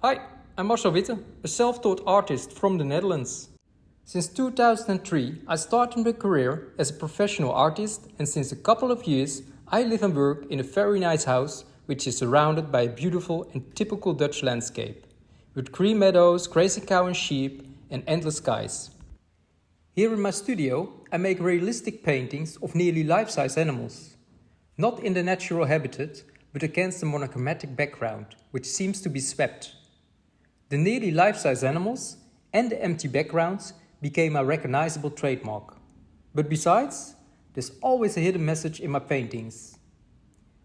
Hi, I'm Marcel Witte, a self-taught artist from the Netherlands. Since 2003, I started my career as a professional artist, and since a couple of years, I live and work in a very nice house which is surrounded by a beautiful and typical Dutch landscape, with green meadows, grazing cow and sheep, and endless skies. Here in my studio, I make realistic paintings of nearly life-size animals, not in their natural habitat, but against a monochromatic background, which seems to be swept. The nearly life-size animals and the empty backgrounds became my recognizable trademark. But besides, there's always a hidden message in my paintings.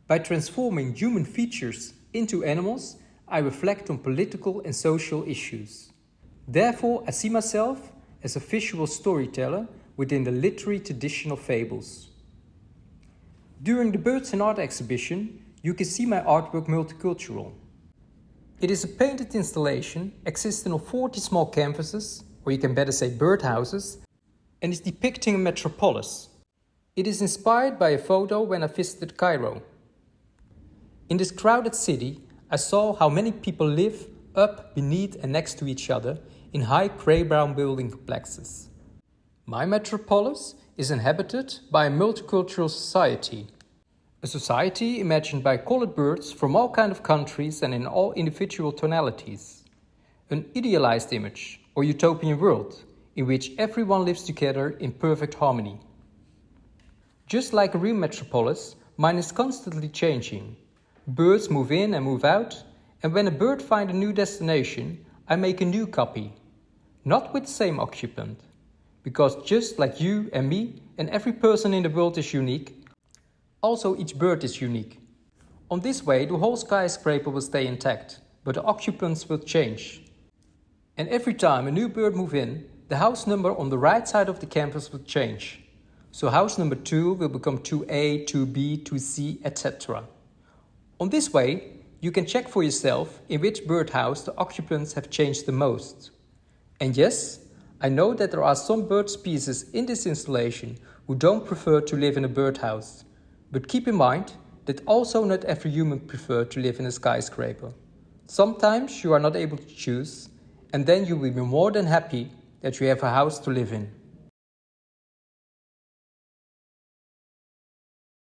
By transforming human features into animals, I reflect on political and social issues. Therefore, I see myself as a visual storyteller within the literary tradition of fables. During the Birds and Art exhibition, you can see my artwork Multicultural. It is a painted installation existing on 40 small canvases, or you can better say birdhouses, and is depicting a metropolis. It is inspired by a photo when I visited Cairo. In this crowded city, I saw how many people live up, beneath and next to each other in high grey-brown building complexes. My metropolis is inhabited by a multicultural society. A society imagined by colored birds from all kinds of countries and in all individual tonalities. An idealized image, or utopian world, in which everyone lives together in perfect harmony. Just like a real metropolis, mine is constantly changing. Birds move in and move out, and when a bird finds a new destination, I make a new copy. Not with the same occupant. Because just like you and me, and every person in the world is unique, also each bird is unique. On this way, the whole skyscraper will stay intact, but the occupants will change. And every time a new bird moves in, the house number on the right side of the campus will change. So house number 2 will become 2A, 2B, 2C, etc. On this way, you can check for yourself in which birdhouse the occupants have changed the most. And yes, I know that there are some bird species in this installation who don't prefer to live in a birdhouse. But keep in mind that also not every human prefers to live in a skyscraper. Sometimes you are not able to choose, and then you will be more than happy that you have a house to live in.